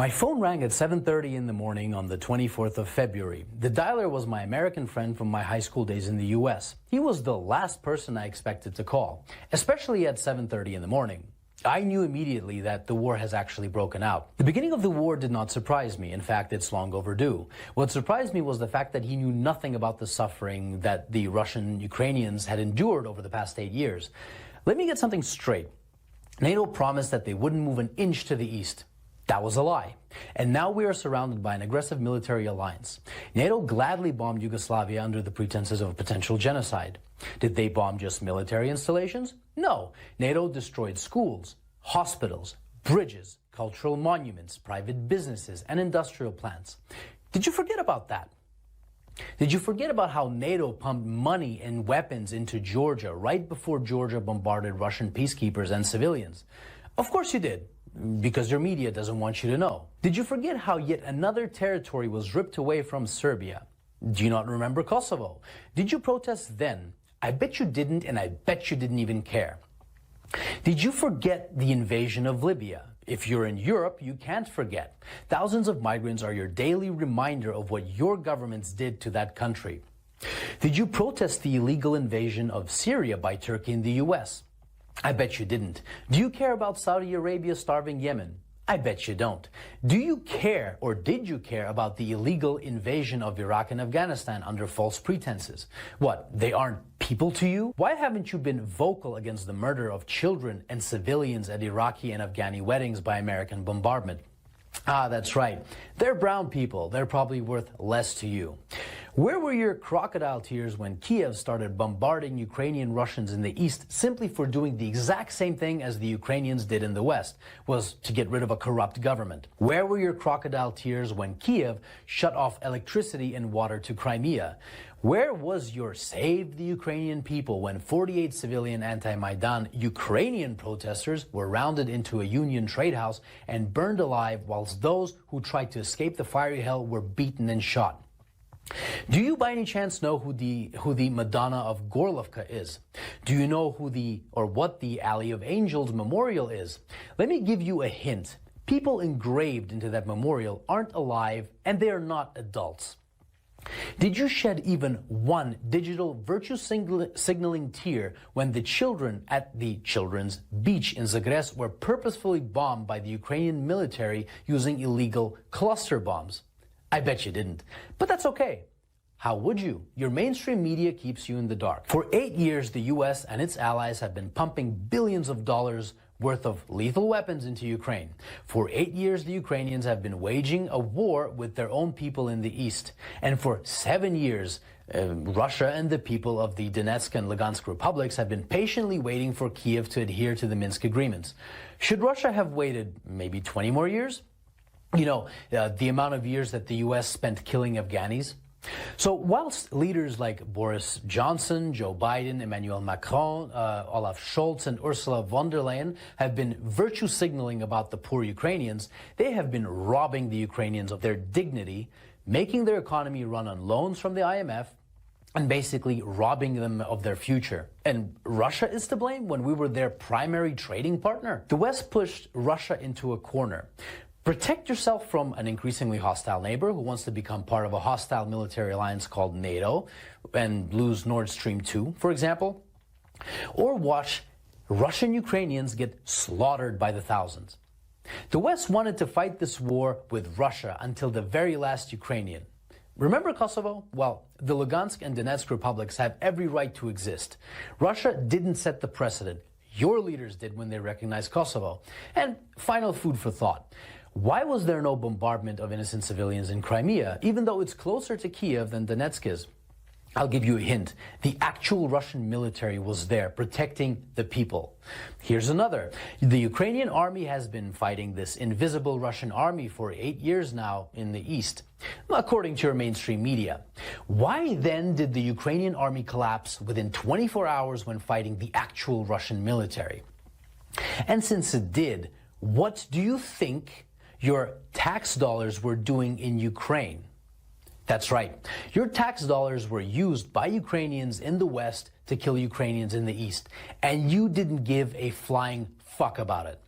My phone rang at 7:30 in the morning on the 24th of February. The dialer was my American friend from my high school days in the US. He was the last person I expected to call, especially at 7:30 in the morning. I knew immediately that the war has actually broken out. The beginning of the war did not surprise me. In fact, it's long overdue. What surprised me was the fact that he knew nothing about the suffering that the Russian Ukrainians had endured over the past 8 years. Let me get something straight. NATO promised that they wouldn't move an inch to the east. That was a lie. And now we are surrounded by an aggressive military alliance. NATO gladly bombed Yugoslavia under the pretenses of a potential genocide. Did they bomb just military installations? No. NATO destroyed schools, hospitals, bridges, cultural monuments, private businesses, and industrial plants. Did you forget about that? Did you forget about how NATO pumped money and weapons into Georgia right before Georgia bombarded Russian peacekeepers and civilians? Of course you did. Because your media doesn't want you to know. Did you forget how yet another territory was ripped away from Serbia? Do you not remember Kosovo? Did you protest then? I bet you didn't, and I bet you didn't even care. Did you forget the invasion of Libya? If you're in Europe, you can't forget. Thousands of migrants are your daily reminder of what your governments did to that country. Did you protest the illegal invasion of Syria by Turkey and the US? I bet you didn't. Do you care about Saudi Arabia starving Yemen? I bet you don't. Do you care, or did you care, about the illegal invasion of Iraq and Afghanistan under false pretenses? What, they aren't people to you? Why haven't you been vocal against the murder of children and civilians at Iraqi and Afghani weddings by American bombardment? Ah, that's right. They're brown people. They're probably worth less to you. Where were your crocodile tears when Kiev started bombarding Ukrainian Russians in the east simply for doing the exact same thing as the Ukrainians did in the west, was to get rid of a corrupt government? Where were your crocodile tears when Kiev shut off electricity and water to Crimea? Where was your Save the Ukrainian People when 48 civilian anti-Maidan Ukrainian protesters were rounded into a Union trade house and burned alive, whilst those who tried to escape the fiery hell were beaten and shot? Do you by any chance know who the Madonna of Gorlovka is? Do you know what the Alley of Angels memorial is? Let me give you a hint. People engraved into that memorial aren't alive, and they are not adults. Did you shed even one digital virtue signaling tear when the children at the children's beach in Zagreb were purposefully bombed by the Ukrainian military using illegal cluster bombs? I bet you didn't. But that's okay. How would you? Your mainstream media keeps you in the dark. For 8 years, the US and its allies have been pumping billions of dollars worth of lethal weapons into Ukraine. For 8 years, the Ukrainians have been waging a war with their own people in the east. And for 7 years, Russia and the people of the Donetsk and Lugansk republics have been patiently waiting for Kiev to adhere to the Minsk agreements. Should Russia have waited maybe 20 more years? You know, the amount of years that the U.S. spent killing Afghanis. So whilst leaders like Boris Johnson, Joe Biden, Emmanuel Macron, Olaf Scholz, and Ursula von der Leyen have been virtue signaling about the poor Ukrainians, they have been robbing the Ukrainians of their dignity, making their economy run on loans from the IMF, and basically robbing them of their future. And Russia is to blame when we were their primary trading partner? The West pushed Russia into a corner. Protect yourself from an increasingly hostile neighbor who wants to become part of a hostile military alliance called NATO and lose Nord Stream 2, for example. Or watch Russian Ukrainians get slaughtered by the thousands. The West wanted to fight this war with Russia until the very last Ukrainian. Remember Kosovo? Well, the Lugansk and Donetsk republics have every right to exist. Russia didn't set the precedent. Your leaders did when they recognized Kosovo. And final food for thought. Why was there no bombardment of innocent civilians in Crimea, even though it's closer to Kiev than Donetsk is? I'll give you a hint. The actual Russian military was there, protecting the people. Here's another. The Ukrainian army has been fighting this invisible Russian army for 8 years now in the east, according to your mainstream media. Why then did the Ukrainian army collapse within 24 hours when fighting the actual Russian military? And since it did, what do you think your tax dollars were doing in Ukraine? That's right. Your tax dollars were used by Ukrainians in the West to kill Ukrainians in the East, and you didn't give a flying fuck about it.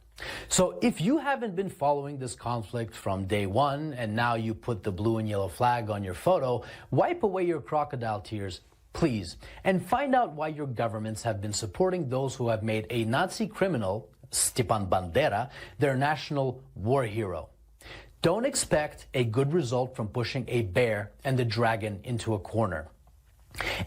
So if you haven't been following this conflict from day one and now you put the blue and yellow flag on your photo, wipe away your crocodile tears, please, and find out why your governments have been supporting those who have made a Nazi criminal, Stepan Bandera, their national war hero. Don't expect a good result from pushing a bear and the dragon into a corner.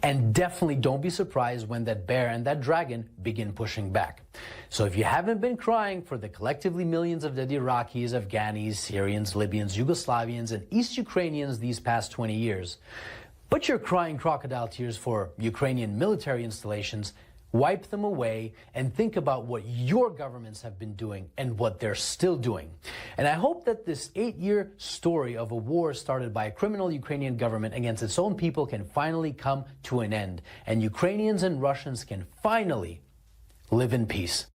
And definitely don't be surprised when that bear and that dragon begin pushing back. So if you haven't been crying for the collectively millions of dead Iraqis, Afghanis, Syrians, Libyans, Yugoslavians, and East Ukrainians these past 20 years, but you're crying crocodile tears for Ukrainian military installations, wipe them away and think about what your governments have been doing and what they're still doing. And I hope that this 8-year story of a war started by a criminal Ukrainian government against its own people can finally come to an end, and Ukrainians and Russians can finally live in peace.